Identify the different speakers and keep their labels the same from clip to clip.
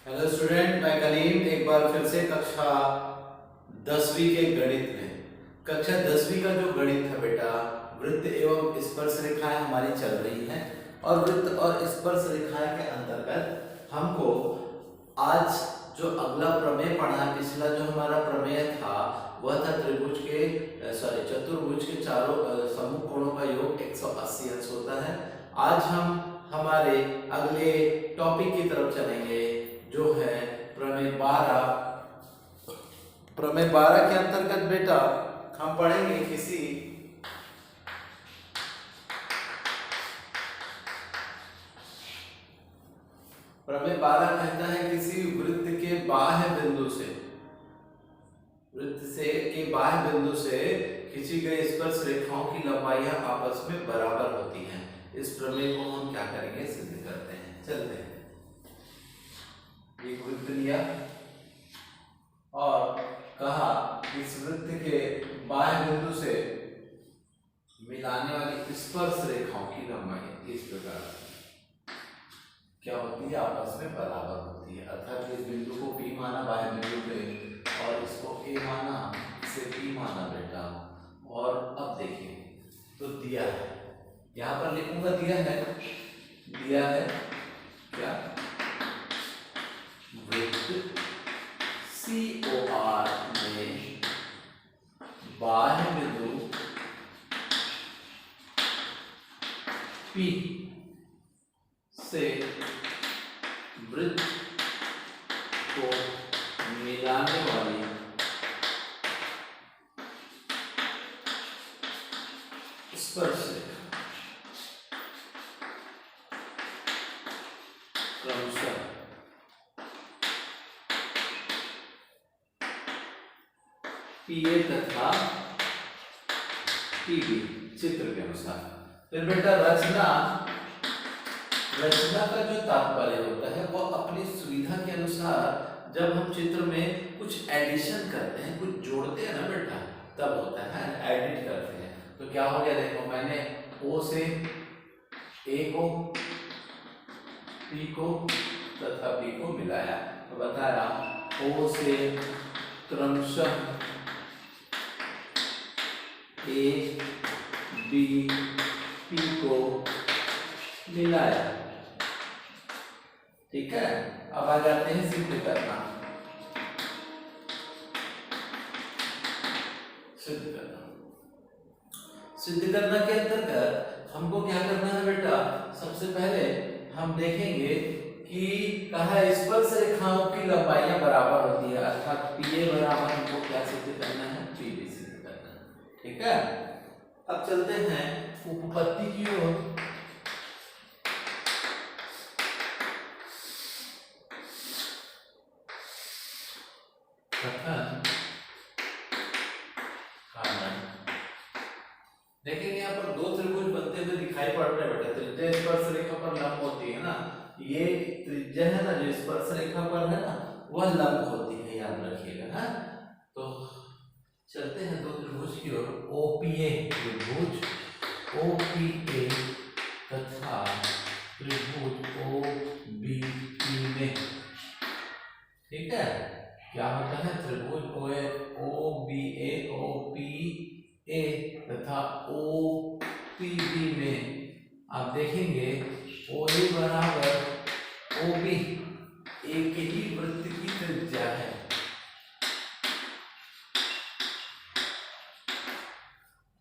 Speaker 1: Hello student, मैं कलीम एक बार फिर से कक्षा 10वीं के गणित में कक्षा 10वीं का जो गणित था बेटा, वृत्त एवं स्पर्श रेखाएं हमारी चल रही हैं और वृत्त और स्पर्श रेखाएं के अंतर्गत हमको आज जो अगला प्रमेय पढ़ा है, पिछला जो हमारा प्रमेय था वह था चतुर्भुज के चारों समूह कोणों का योग 180 अंश होता है। आज हम हमारे अगले टॉपिक की तरफ चलेंगे जो है प्रमेय 12। प्रमेय 12 के अंतर्गत बेटा हम पढ़ेंगे प्रमेय 12 कहता है किसी वृत्त के बाह्य बिंदु से खींची गई स्पर्श रेखाओं की लंबाइयां आपस में बराबर होती हैं। इस प्रमेय को हम क्या करेंगे, सिद्ध करते हैं। चलते हैं, एक वृत्त लिया और कहा इस वृत्त के बाह्य बिंदु से मिलाने वाली स्पर्श रेखाओं की लंबाई इस प्रकार क्या होती है, आपस में बराबर होती है। अर्थात इस बिंदु को P माना बाह्य बिंदु पे और इसको A माना, इसे P माना बेटा। और अब देखिए तो दिया है, यहां पर लिखूंगा दिया है क्या, वृत्त COR में बाह्य बिंदु P से वृत्त को मिलाने वाली स्पर्श रेखा क्रमशः PA तथा PB चित्र के अनुसार। फिर बेटा रचना का जो तात्पर्य होता है वो अपनी सुविधा के अनुसार जब हम चित्र में कुछ एडिशन करते हैं, कुछ जोड़ते हैं ना बेटा, तब होता है एडिट करते हैं। तो क्या हो गया, देखो मैंने O से A को, P को तथा B को मिलाया तो बताया O से क्रमशः A B P को मिलाया। ठीक है, अब आ जाते हैं सिद्ध करना। सिद्ध करना के अंतर्गत हमको क्या करना है बेटा, सबसे पहले हम देखेंगे कि कहा स्पर्श रेखाओं की लंबाइयां बराबर होती है, अर्थात PA बराबर हमको क्या सिद्ध करना है, PB सिद्ध करना है। ठीक है, अब चलते हैं उपपत्ति की ओर। देखेंगे यहाँ पर दो त्रिभुज बनते हुए दिखाई पड़ रहे हैं बेटा। त्रिज्या स्पर्श रेखा पर लंब होती है ना, ये त्रिज्या है ना जो स्पर्श रेखा पर है ना, वह लंब होती है, याद रखिएगा। हाँ, तो चलते हैं दो त्रिभुज की ओर। OPA त्रिभुज OPA तथा त्रिभुज OBP में, ठीक है, क्या होता है, त्रिभुज OBA OPA तथा OPB में आप देखेंगे OA बराबर OB एक ही वृत्त की त्रिज्या है।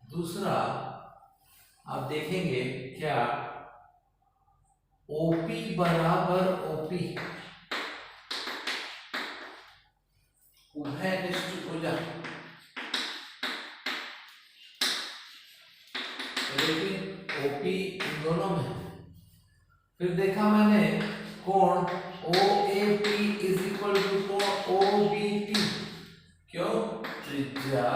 Speaker 1: दूसरा आप देखेंगे क्या, OP बराबर OP उभयनिष्ठ भुजा, लेकिन OP इन दोनों में है। फिर देखा मैंने कोण OAP इज इक्वल टू कोण OBT, क्यों, त्रिज्या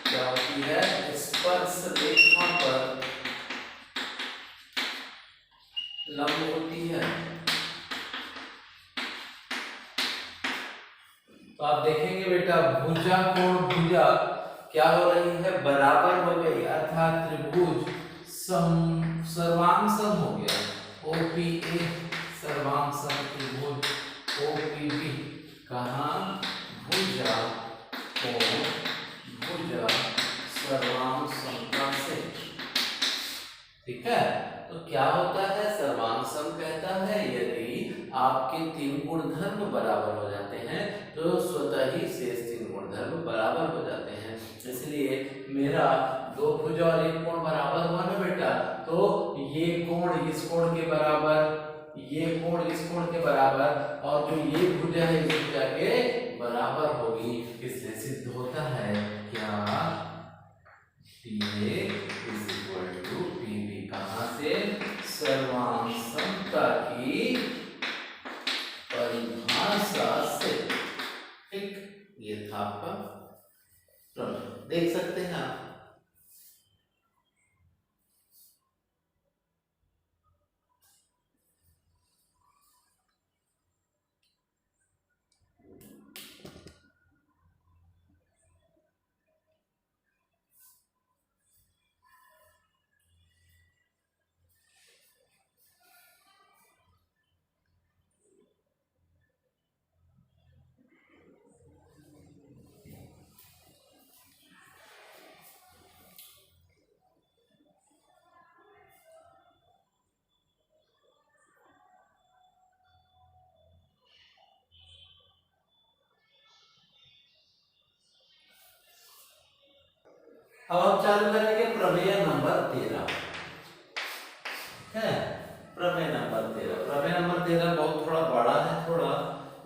Speaker 1: क्या होती है, स्पर्श रेखा पर लंब होती है। तो आप देखेंगे बेटा भुजा कोण भुजा क्या हो रही है, बराबर हो गई, अर्थात त्रिभुज सर्वांग सम हो गया। OPA सर्वांग सम त्रिभुज OPB कहाँ भुजा कोण भुजा सर्वांग समता से। ठीक है, तो क्या होता है, सर्वांग सम कहता है यदि आपके तीन गुणधर्म बराबर हो जाते हैं तो स्वतः ही शेष तीन गुणधर्म बराबर हो जाते हैं। इसलिए मेरा दो भुजा और एक कोण बराबर हुआ ना बेटा, तो ये कोण इस कोण के बराबर, ये कोण इस कोण के बराबर, और जो ये भुजा है इस भुजा के बराबर होगी। इससे सिद्ध होता है क्या, PA is equal to PB कहां से, सर्वांग समता की परिभाषा से। ठीक, ये था आपका प्रमेय, देख सकते हैं आप। अब हम चालू करेंगे प्रमेय नंबर 13 है। प्रमेय नंबर 13, प्रमेय नंबर 13 बहुत थोड़ा बड़ा है थोड़ा,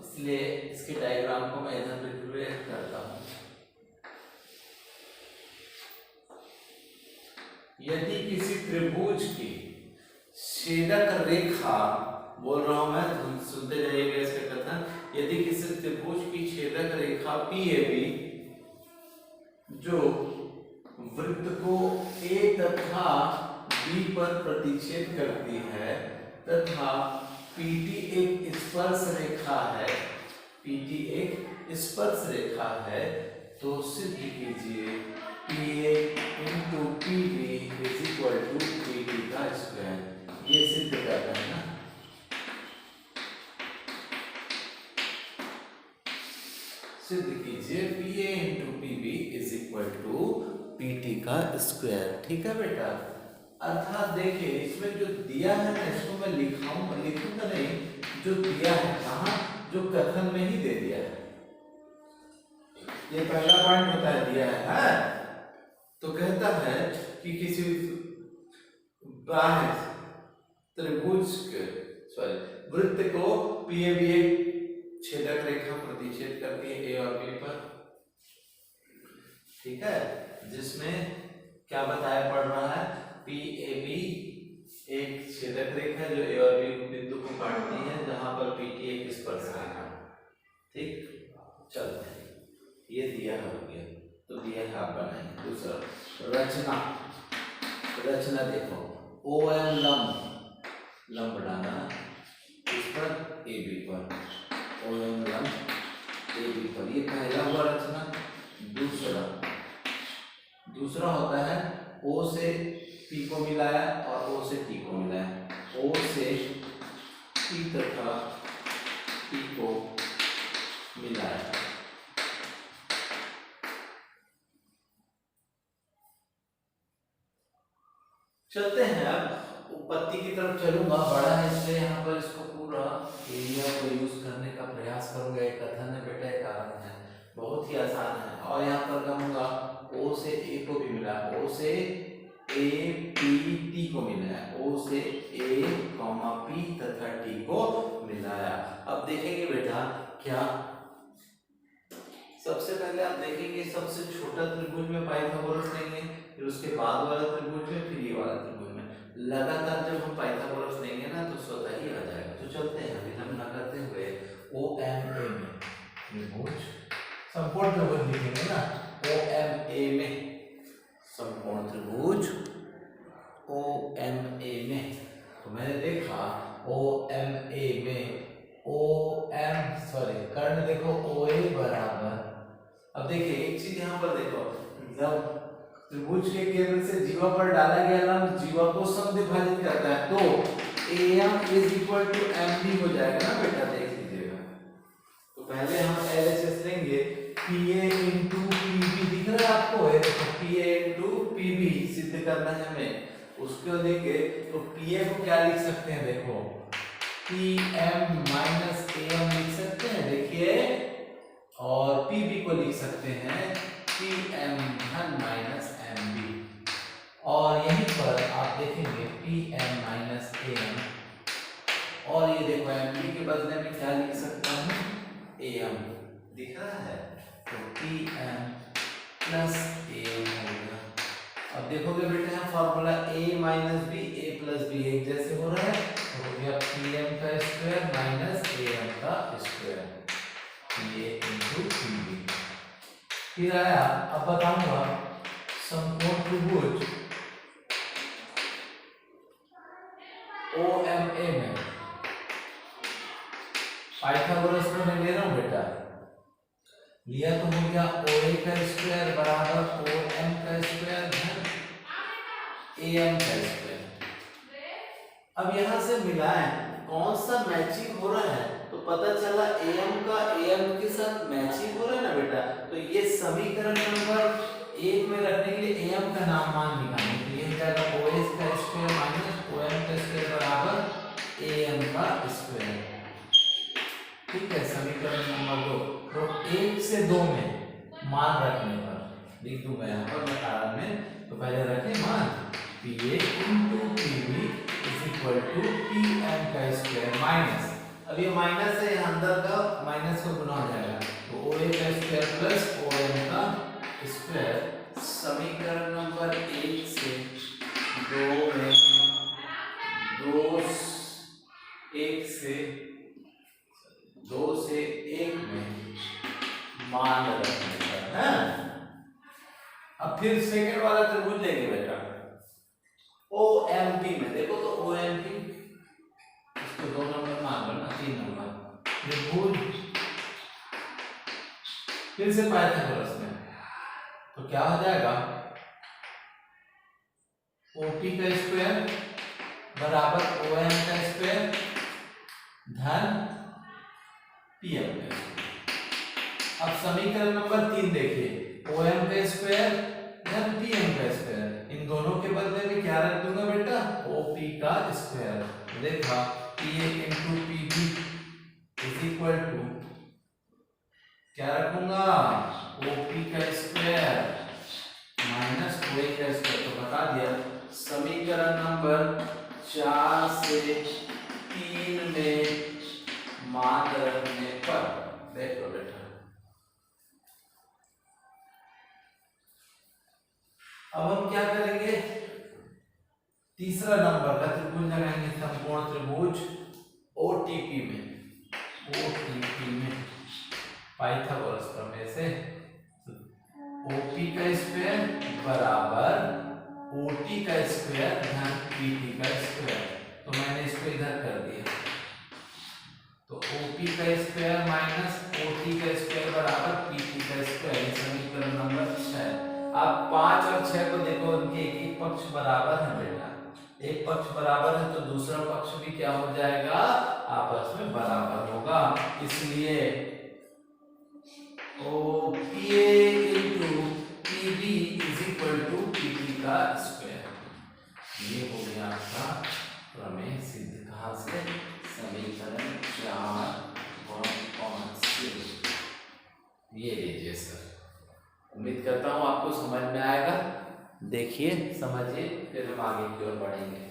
Speaker 1: इसलिए इसके डायग्राम को मैं इधर रिप्रेजेंट करता हूं। यदि किसी त्रिभुज की छेदक रेखा, बोल रहा हूं मैं, सुनते जाइएगा इसका कथन, यदि किसी त्रिभुज की छेदक रेखा PAB जो वृत्त को A तथा B पर प्रतिच्छेद करती है तथा PT एक स्पर्श रेखा है, PT एक स्पर्श रेखा है, तो सिद्ध कीजिए PA into PB is equal to PT का स्क्वायर। ये सिद्ध करना है ना, सिद्ध कीजिए PA into PB is equal to PT का स्क्वायर। ठीक है बेटा, अर्थात देखिए इसमें जो दिया है ना, इसको मैं लिखूंगा नहीं, जो दिया है कहाँ, जो कथन में ही दे दिया है, ये पहला पॉइंट होता है, दिया है। तो कहता है कि किसी बाह्य त्रिभुज के वृत्त को PAB छेदक रेखा प्रतिच्छेद करती है A और B पर। ठीक है, जिसमें क्या बताया पड़ रहा है, PAB एक छेदक रेखा है जो A और B बिंदु को काटती है, जहां पर PT एक स्पर्श रेखा। ठीक, चलते हैं, ये दिया हो गया, तो दिया है आप बनाएंगे। दूसरा रचना, रचना देखो, OM लंब बनाना इस पर AB पर, OM लंब AB पर, ये पहला हुआ रचना। दूसरा होता है O से P को मिलाया और O से T को मिलाया, O से P तथा T को मिलाया। चलते हैं, अब उत्पत्ति की तरफ चलूंगा, बड़ा है इसलिए यहाँ पर इसको पूरा एरिया को यूज करने का प्रयास करूंगा। एक कथन है बेटा, एक कारण है, बहुत ही आसान है। और यहाँ पर कहूंगा O से A को भी मिला, O से A P T को मिलाया, O से A, P तथा T को मिलाया। अब देखेंगे बेटा क्या, सबसे पहले आप देखेंगे सबसे छोटा त्रिभुज में पाइथागोरस लेंगे, फिर उसके बाद वाला त्रिभुज में, फिर ये वाला त्रिभुज में। लगातार जब हम पाइथागोरस लेंगे ना तो स्वतः ही आ जाएगा। तो चलते हैं विलंब न करते हुए OMA में त्रिभुज, संपूर्ण त्रिभुज लिखेंगे ना, OMA में संपूर्ण त्रिभुज OMA में। तो मैंने देखा OMA में कर्ण देखो OA बराबर, अब देखिए एक चीज यहाँ पर देखो, जब त्रिभुज के केंद्र से जीवा पर डाला गया लंब जीवा को समद्विभाजित करता है, तो AM is equal to MD हो जाएगा ना बेटा, देख लीजिएगा पीए इंटू पीबी दिख रहा है आपको? ये देखो पीए इंटू पीबी सिद्ध करना है हमें। उसको देखे तो पीए को क्या लिख सकते हैं? देखो पीएम माइनस एम लिख सकते हैं, देखिए। और पीबी को लिख सकते हैं पीएम धन माइनस एमबी। और यहीं पर आप देखेंगे पीएम माइनस एम, और ये देखो एमबी के बदले में क्या लिख सकता हूँ? एम दिख रहा है, तो पीएम प्लस एम होगा। अब देखोगे बेटा यहाँ फॉर्मूला ए माइनस बी ए प्लस बी एक जैसे हो रहा है, तो हो गया पीएम का स्क्वायर माइनस एम का स्क्वायर, पीए इंटू पीबी। फिर आया, अब बताऊंगा समकोण त्रिभुज OMA में पाइथागोरस में ले रहा हूं बेटा, लिया तो हो गया OA का स्क्वायर बराबर OM का स्क्वायर धन AM का स्क्वायर। अब यहां से मिलाएं कौन सा मैचिंग हो रहा है, तो पता चला AM का AM के साथ मैचिंग हो रहा है ना बेटा। तो ये समीकरण नंबर 1 में रखने के लिए AM का नाम मान निकालेंगे, तो ये हो जाएगा OS का स्क्वायर माइनस OM का स्क्वायर बराबर AM का स्क्वायर। ठीक है, समीकरण नंबर 2। तो 1 से 2 में मान रखने पर लिख दूंगा यहाँ पर मैं कारण में, तो पहले रखें मान PA into PB is equal to PM का स्क्वायर माइनस, अब ये माइनस है, यहाँ अंदर का माइनस को गुना हो जाएगा, तो OA का स्क्वायर प्लस OM का स्क्वायर। समीकरण नंबर 1 से 2 में 2 से 1 में मान रखने पर है। अब फिर सेकंड वाला त्रिभुज लेंगे बेटा OMP में, देखो तो OMP इसको 2 नंबर मान लो ना, 3 नंबर त्रिभुज फिर से पाइथागोरस में, तो क्या हो जाएगा OP का स्क्वायर बराबर OM का स्क्वायर धन PM का स्क्वायर। अब समीकरण नंबर 3 देखिए, OM का स्क्वायर धन PM का स्क्वायर, इन दोनों के बदले में क्या रख दूंगा बेटा? OP का स्क्वायर। देखा PA into PB is equal to क्या रखूंगा? OP का स्क्वायर माइनस OA का स्क्वायर। तो बता दिया समीकरण नंबर 4 से 3 में मान रखने पर, देख लो बेटा। अब हम क्या करेंगे? तीसरा नंबर का त्रिभुज लगाएंगे, समकोण त्रिभुज OTP में पाइथागोरस प्रमेय से OP का स्क्वायर बराबर OT का स्क्वायर धन PT का स्क्वायर। तो मैंने इसको इधर कर दिया, तो OP का स्क्वायर माइनस OT का स्क्वायर बराबर PT का स्क्वायर। समीकरण नंबर 6। आप 5 और 6 को देखो, उनके एक एक पक्ष बराबर है बेटा, एक पक्ष बराबर है तो दूसरा पक्ष भी क्या हो जाएगा? आपस में बराबर होगा। इसलिए OPA into PB is equal to PT का स्क्वायर। ये हो गया आपका प्रमेय सिद्ध। कहाँ से? समीकरण 4 और 5 से। ये लीजिए सर, उम्मीद करता हूँ आपको समझ में आएगा। देखिए, समझिए, फिर हम आगे की ओर बढ़ेंगे।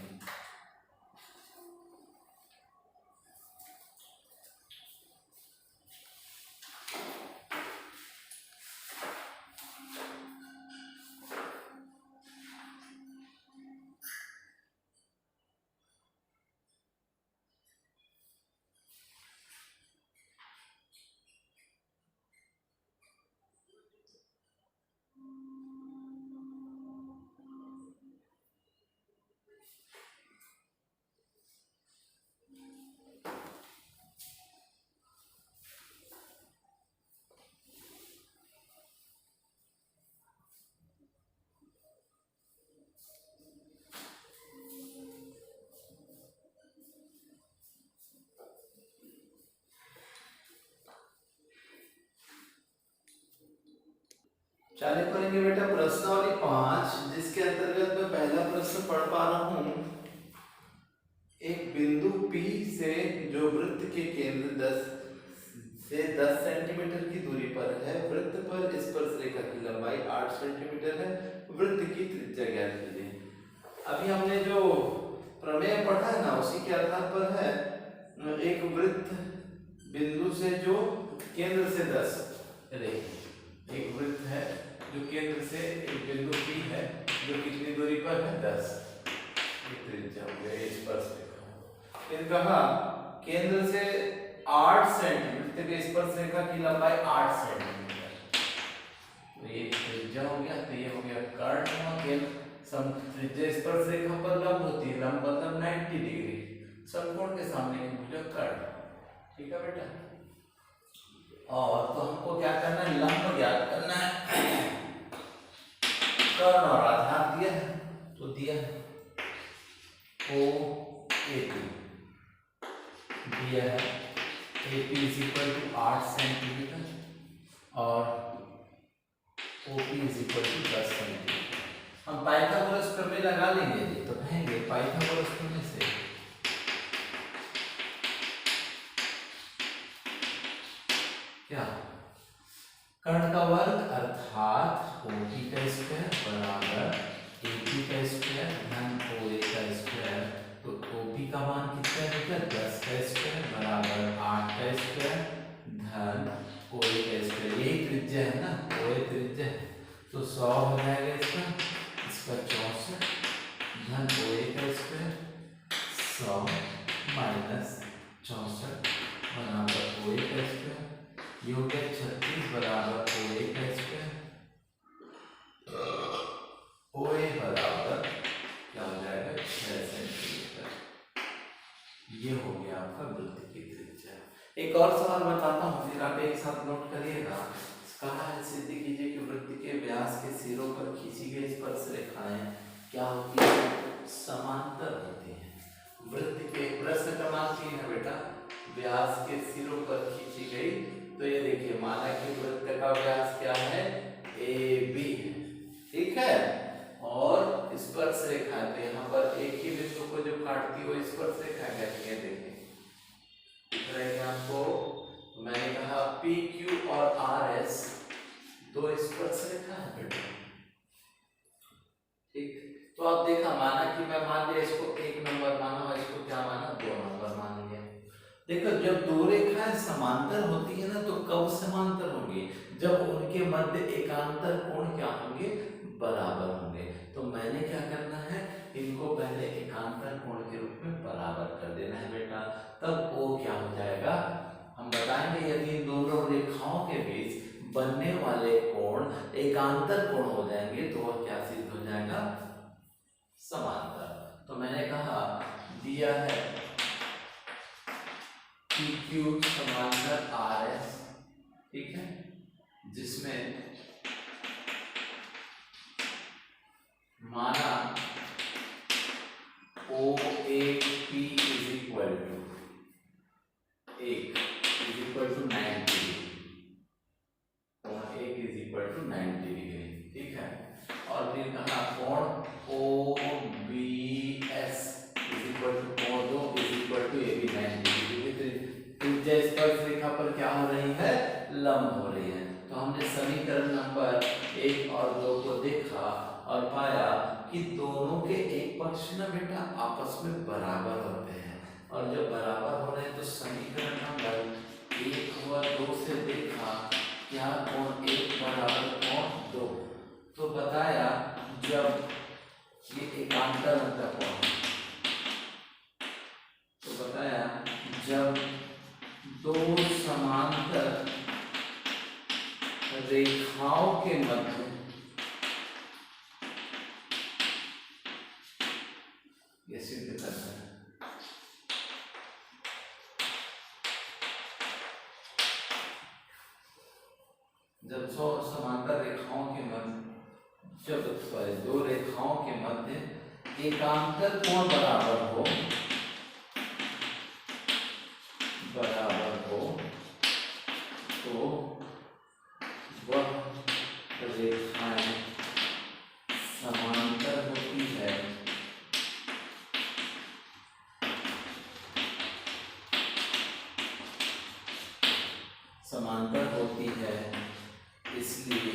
Speaker 1: चालू करेंगे बेटा प्रश्नावली 5, जिसके अंतर्गत मैं पहला प्रश्न पढ़ पा रहा हूं। एक बिंदु P से जो वृत्त के केंद्र 10 सेंटीमीटर की दूरी पर है, वृत्त पर स्पर्श रेखा की लंबाई 8 सेंटीमीटर है, वृत्त की त्रिज्या ज्ञात कीजिए। अभी हमने जो प्रमेय पढ़ा है ना, उसी के आधार पर है। एक वृत्त बिंदु से जो केंद्र से 10, एक वृत्त है जो केंद्र से एक बिंदु P है जो कितनी दूरी पर है 10, त्रिज्या हो गया स्पर्श रेखा। फिर कहा केंद्र से 8 सेंटीमीटर तक स्पर्श रेखा की लंबाई 8 सेंटीमीटर, तो ये त्रिज्या हो गया। तो ये हो गया कर्ण। केंद्र त्रिज्या स्पर्श रेखा पर लंब होती है, लंब मतलब 90 डिग्री, समकोण के सामने की भुजा कर्ण। ठीक है बेटा। और तो हमको क्या करना है, लंब ज्ञात करना है। कर्ण और आधार दिया है, तो दिया है OAP दिया है। AP = 8 सेंटीमीटर और OP = 10 सेंटीमीटर। हम पाइथागोरस प्रमेय लगा लेंगे जी, तो कहेंगे पाइथागोरस प्रमेय से क्या, कर्ण का वर्ग अर्थात OP का स्क्वायर बराबर AP का स्क्वायर धन OA का स्क्वायर। तो OP का मान कितना है बेटा 10 का स्क्वायर बराबर 8 का स्क्वायर धन OA का स्क्वायर। यही त्रिज्या है ना, OA त्रिज्या है, तो 100 हो जाएगा इसका 64 धन OA का स्क्वायर 100 माइनस 64 बराबर OA का स्क्वायर। ये हो गया 36 बराबर OA का स्क्वायर। OA बराबर क्या हो जाएगा 6 सेंटीमीटर। ये हो गया आपका वृत्त की त्रिज्या। एक और सवाल बताता हूँ, फिर आप एक साथ नोट करिएगा। कहा है सिद्ध कीजिए कि वृत्त के व्यास के सिरों पर खींची गई स्पर्श रेखाएं क्या होती है, समांतर होती हैं। वृत्त के प्रश्न क्रमांक 3 है बेटा, व्यास के सिरों पर खींची गई। तो ये देखिए माना कि वृत्त का व्यास क्या है AB, ठीक है, और स्पर्श रेखा, तो यहाँ पर एक ही बिंदु को जो काटती है वो स्पर्श रेखा कहती है। देखिए दिख रहा है आपको, तो मैंने कहा PQ और RS दो स्पर्श रेखा है बेटा। ठीक, तो आप देखा माना कि मैं मान लिया इसको 1 नंबर माना और इसको क्या माना 2 नंबर मान लिया। देखो जब दो रेखाएं समांतर होती है ना, तो कब समांतर होंगी, जब उनके मध्य एकांतर कोण क्या होंगे, बराबर होंगे। तो मैंने क्या करना है, इनको पहले एकांतर कोण के रूप में बराबर कर देना है बेटा, तब वो क्या हो जाएगा हम बताएंगे। यदि इन दोनों रेखाओं के बीच बनने वाले कोण एकांतर कोण हो जाएंगे तो वह क्या सिद्ध हो जाएगा, समांतर। तो मैंने कहा दिया है PQ समांतर RS, ठीक है, जिसमें माना OAP = 90 डिग्री, ठीक है। और फिर कहा कोण OBS कोण 2 AB 90 डिग्री। त्रिज्या स्पर्श रेखा पर क्या हो रही है, लंब हो रही है। तो हमने समीकरण नंबर 1 और 2 को देखा और पाया कि दोनों के एक पक्ष ना बेटा आपस में बराबर होते हैं, और जब बराबर हो रहे हैं तो समीकरण नंबर 1 व 2 से देखा क्या कोण 1 बराबर कोण 2, तो बताया जब ये एकांतर होता कोण, तो बताया जब दो समांतर रेखाओं के मध्य ये सिद्ध करना है, जब समांतर रेखाओं के मध्य, जब दो रेखाओं के मध्य एकांतर कोण बराबर हो, तो वह रेखा समांतर होती है, इसलिए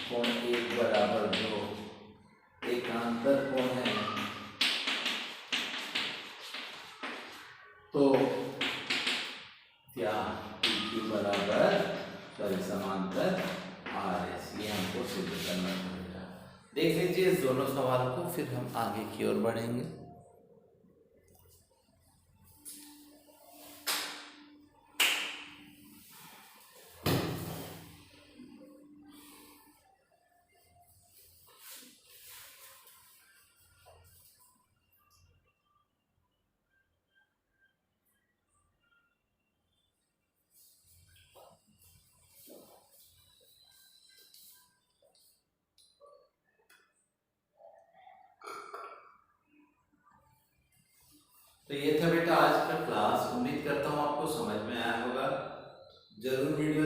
Speaker 1: कोण 1 बराबर 2 एकांतर कोण है, तो क्या PQ बराबर समांतर RS, ये हमको सिद्ध करना पड़ेगा। देख लीजिए इस दोनों सवाल को, फिर हम आगे की ओर बढ़ेंगे। तो ये था बेटा आज का क्लास। उम्मीद करता हूँ आपको समझ में आया होगा। जरूर वीडियो